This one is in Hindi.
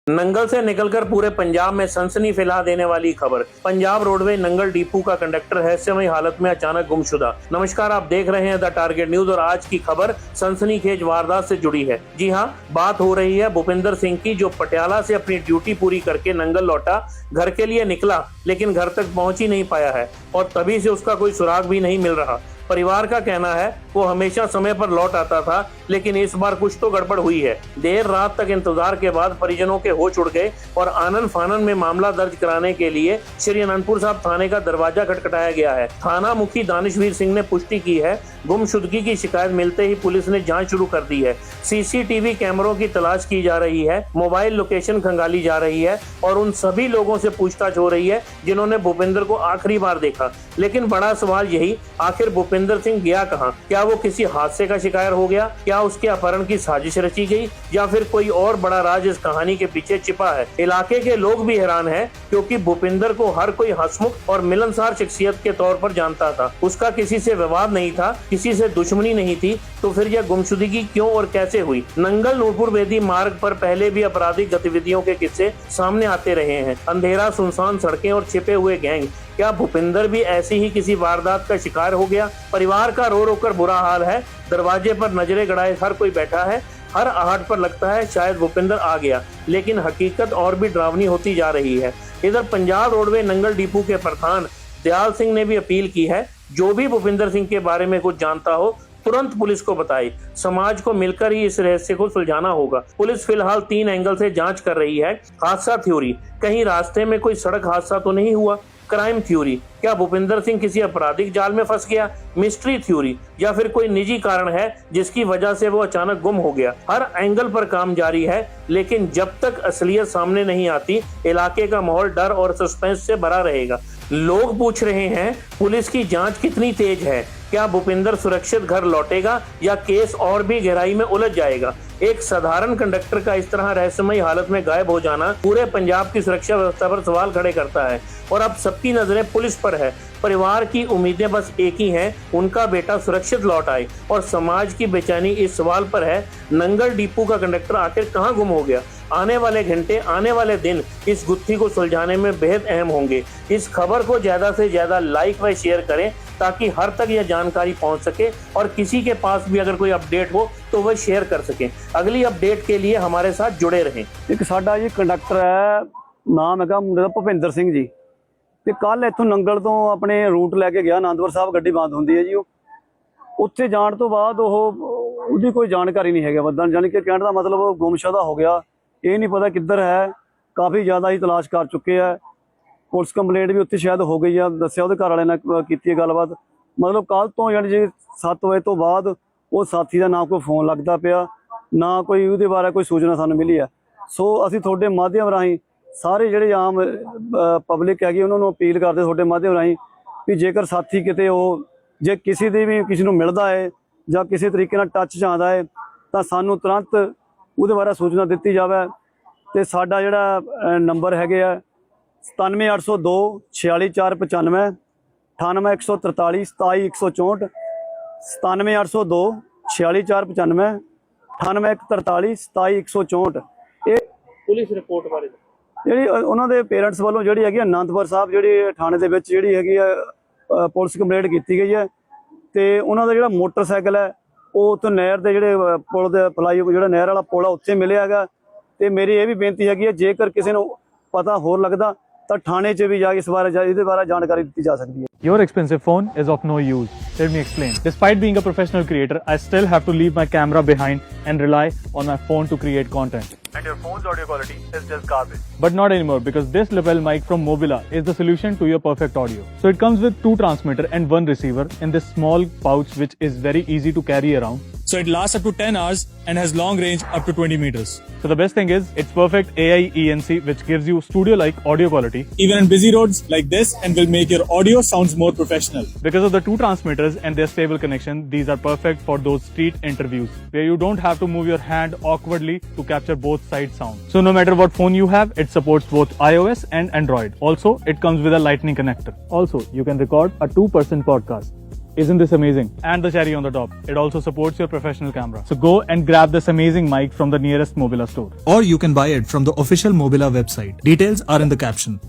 नंगल से निकलकर पूरे पंजाब में सनसनी फैला देने वाली खबर। पंजाब रोडवेज नंगल डिपो का कंडक्टर रहस्यमय हालत में अचानक गुमशुदा। नमस्कार, आप देख रहे हैं द टारगेट न्यूज और आज की खबर सनसनीखेज वारदात से जुड़ी है। जी हां, बात हो रही है भूपिंदर सिंह की, जो पटियाला से अपनी ड्यूटी पूरी करके नंगल लौटा। घर के लिए निकला लेकिन घर तक पहुंच ही नहीं पाया है और तभी से उसका कोई सुराग भी नहीं मिल रहा। परिवार का कहना है वो हमेशा समय पर लौट आता था, लेकिन इस बार कुछ तो गड़बड़ हुई है। देर रात तक इंतजार के बाद परिजनों के होश उड़ गए और आनन फानन में मामला दर्ज कराने के लिए श्री अनंतपुर साहब थाने का दरवाजा खटखटाया गया है। थाना मुखी दानिशवीर सिंह ने पुष्टि की है। गुमशुदगी की शिकायत मिलते ही पुलिस ने जांच शुरू कर दी है। सीसीटीवी कैमरों की तलाश की जा रही है, मोबाइल लोकेशन खंगाली जा रही है और उन सभी लोगों से पूछताछ हो रही है जिन्होंने भूपिंदर को आखिरी बार देखा। लेकिन बड़ा सवाल यही, आखिर भूपिंदर सिंह गया कहां? क्या वो किसी हादसे का शिकार हो गया? क्या उसके अपहरण की साजिश रची गई या फिर कोई और बड़ा राज इस कहानी के पीछे छिपा है? इलाके के लोग भी हैरान हैं, क्योंकि भूपिंदर को हर कोई हंसमुख और मिलनसार शख्सियत के तौर पर जानता था। उसका किसी से विवाद नहीं था, किसी से दुश्मनी नहीं थी, तो फिर यह गुमशुदगी क्यों और कैसे हुई? नंगल नूरपुर बेदी मार्ग पर पहले भी आपराधिक गतिविधियों के किस्से सामने आते रहे हैं। अंधेरा, सुनसान सड़कें और छिपे हुए गैंग। क्या भूपिंदर भी ऐसी ही किसी वारदात का शिकार हो गया? परिवार का रो रो कर बुरा हाल है। दरवाजे पर नजरें गड़ाए हर कोई बैठा है। हर आहट पर लगता है शायद भूपिंदर आ गया, लेकिन हकीकत और भी डरावनी होती जा रही है। इधर पंजाब रोडवे नंगल डिपो के प्रधान दयाल सिंह ने भी अपील की है, जो भी भूपिंदर सिंह के बारे में कुछ जानता हो तुरंत पुलिस को बताए। समाज को मिलकर ही इस रहस्य को सुलझाना होगा। पुलिस फिलहाल 3 एंगल से जांच कर रही है। हादसा थ्योरी, कहीं रास्ते में कोई सड़क हादसा तो नहीं हुआ? क्राइम थ्योरी, क्या भूपिंदर सिंह किसी आपराधिक जाल में फंस गया? मिस्ट्री थ्योरी, या फिर कोई निजी कारण है जिसकी वजह से वो अचानक गुम हो गया? हर एंगल पर काम जारी है, लेकिन जब तक असलियत सामने नहीं आती, इलाके का माहौल डर और सस्पेंस से भरा रहेगा। लोग पूछ रहे हैं, पुलिस की जांच कितनी तेज है? क्या भूपिंदर सुरक्षित घर लौटेगा या केस और भी गहराई में उलझ जाएगा? एक साधारण कंडक्टर का इस तरह रहस्यमय हालत में गायब हो जाना पूरे पंजाब की सुरक्षा व्यवस्था पर सवाल खड़े करता है और अब सबकी नजरें पुलिस पर है। परिवार की उम्मीदें बस एक ही हैं, उनका बेटा सुरक्षित लौट आए, और समाज की बेचैनी इस सवाल पर है, नंगल डिपो का कंडक्टर आखिर कहां गुम हो गया? आने वाले घंटे, आने वाले दिन इस गुत्थी को सुलझाने में बेहद अहम होंगे। इस खबर को ज्यादा से ज्यादा लाइक व शेयर करें ताकि हर तक यह जानकारी पहुंच सके और किसी के पास भी अगर कोई अपडेट हो तो वह शेयर कर सके। अगली अपडेट के लिए हमारे साथ जुड़े रहें। एक साडा जी कंडक्टर है, नाम है मुंडे दा भुपिंदर सिंह जी, ਤੇ ਕੱਲ ਇੱਥੋਂ ਨੰਗਲ ਤੋਂ ਆਪਣੇ ਰੂਟ ਲੈ ਕੇ ਗਿਆ ਆਨੰਦਪੁਰ ਸਾਹਿਬ। ਗੱਡੀ ਬੰਦ ਹੁੰਦੀ ਹੈ ਜੀ। ਉਹ ਉੱਥੇ ਜਾਣ ਤੋਂ ਬਾਅਦ ਉਹਦੀ ਕੋਈ ਜਾਣਕਾਰੀ ਨਹੀਂ ਹੈਗਾ ਬੰਦਾ, ਜਾਨੀ ਕਿ ਕਹਿਣ ਦਾ ਮਤਲਬ ਉਹ ਗੁੰਮਸ਼ੁਦਾ ਹੋ ਗਿਆ। ਇਹ ਨਹੀਂ ਪਤਾ ਕਿੱਧਰ ਹੈ। ਕਾਫੀ ਜ਼ਿਆਦਾ ਹੀ ਤਲਾਸ਼ ਕਰ ਚੁੱਕੇ ਆ। ਪੁਲਿਸ ਕੰਪਲੇਂਟ ਵੀ ਉੱਥੇ ਸ਼ਾਇਦ ਹੋ ਗਈ ਆ, ਦੱਸਿਆ ਉਹਦੇ ਘਰ ਵਾਲੇ ਨਾਲ ਕੀਤੀ ਹੈ ਗੱਲਬਾਤ। ਮਤਲਬ ਕੱਲ ਤੋਂ ਯਾਨੀ ਜੀ 7 ਵਜੇ ਤੋਂ ਬਾਅਦ ਉਹ ਸਾਥੀ ਦਾ ਨਾ ਕੋਈ ਫੋਨ ਲੱਗਦਾ ਪਿਆ, ਨਾ ਕੋਈ ਉਹਦੇ ਬਾਰੇ ਕੋਈ ਸੂਚਨਾ ਸਾਨੂੰ ਮਿਲੀ ਆ। ਸੋ ਅਸੀਂ ਤੁਹਾਡੇ ਮਾਧਿਅਮ ਰਾਹੀਂ ਸਾਰੇ ਜਿਹੜੇ ਆਮ ਪਬਲਿਕ ਹੈਗੀ ਉਹਨਾਂ ਨੂੰ ਅਪੀਲ ਕਰਦੇ ਤੁਹਾਡੇ ਮਾਧਿਅਮ ਰਾਹੀਂ ਵੀ ਜੇਕਰ ਸਾਥੀ ਕਿਤੇ ਉਹ ਜੇ ਕਿਸੇ ਦੀ ਵੀ ਕਿਸੇ ਨੂੰ ਮਿਲਦਾ ਹੈ ਜਾਂ ਕਿਸੇ ਤਰੀਕੇ ਨਾਲ ਟੱਚ 'ਚ ਆਉਂਦਾ ਹੈ ਤਾਂ ਸਾਨੂੰ ਤੁਰੰਤ ਉਹਦੇ ਬਾਰੇ ਸੂਚਨਾ ਦਿੱਤੀ ਜਾਵੇ। ਤੇ ਸਾਡਾ ਜਿਹੜਾ ਨੰਬਰ ਹੈਗੇ ਆ 97802 46495, 98143 27164, 97802 46495, 98143 27164। ਇਹ ਪੁਲਿਸ ਰਿਪੋਰਟ ਬਾਰੇ ਜਿਹੜੀ ਉਹਨਾਂ ਦੇ ਪੇਰੈਂਟਸ ਵੱਲੋਂ ਜਿਹੜੀ ਹੈਗੀ ਅਨੰਦਪੁਰ ਸਾਹਿਬ ਜਿਹੜੀ ਥਾਣੇ ਦੇ ਵਿੱਚ ਜਿਹੜੀ ਹੈਗੀ ਆ ਪੁਲਿਸ ਕੰਪਲੇਂਟ ਕੀਤੀ ਗਈ ਹੈ। ਤੇ ਉਹਨਾਂ ਦਾ ਜਿਹੜਾ ਮੋਟਰਸਾਈਕਲ ਹੈ ਉਹ ਉੱਥੇ ਨਹਿਰ ਦੇ ਜਿਹੜੇ ਪੁਲ ਦੇ ਫਲਾਈ ਜਿਹੜਾ ਨਹਿਰ ਵਾਲਾ ਪੁਲ ਆ ਉੱਥੇ ਮਿਲਿਆ ਹੈਗਾ। ਤੇ ਮੇਰੀ ਇਹ ਵੀ ਬੇਨਤੀ ਹੈਗੀ ਹੈ, ਜੇਕਰ ਕਿਸੇ ਨੂੰ ਪਤਾ ਹੋਰ ਲੱਗਦਾ ਤਾਂ ਥਾਣੇ 'ਚ ਵੀ ਜਾ ਕੇ ਇਸ ਬਾਰੇ ਇਹਦੇ ਬਾਰੇ ਜਾਣਕਾਰੀ ਦਿੱਤੀ ਜਾ ਸਕਦੀ ਹੈ। Your expensive phone is of no use. Let me explain. Despite being a professional creator, I still have to leave my camera behind and rely on my phone to create content. And your phone's audio quality is just garbage. But not anymore, because this lapel mic from Mobila is the solution to your perfect audio. So it comes with 2 transmitter and 1 receiver in this small pouch, which is very easy to carry around. So it lasts up to 10 hours and has long range up to 20 meters. So the best thing is, it's perfect AI ENC, which gives you studio-like audio quality. Even on busy roads like this, and will make your audio sounds more professional. Because of the 2 transmitters and their stable connection, these are perfect for those street interviews, where you don't have to move your hand awkwardly to capture both side sound. So no matter what phone you have, it supports both iOS and Android. Also, it comes with a lightning connector. Also, you can record a 2-person podcast. Isn't this amazing? And the cherry on the top, it also supports your professional camera. So go and grab this amazing mic from the nearest Mobila store. Or you can buy it from the official Mobila website. Details are in the caption.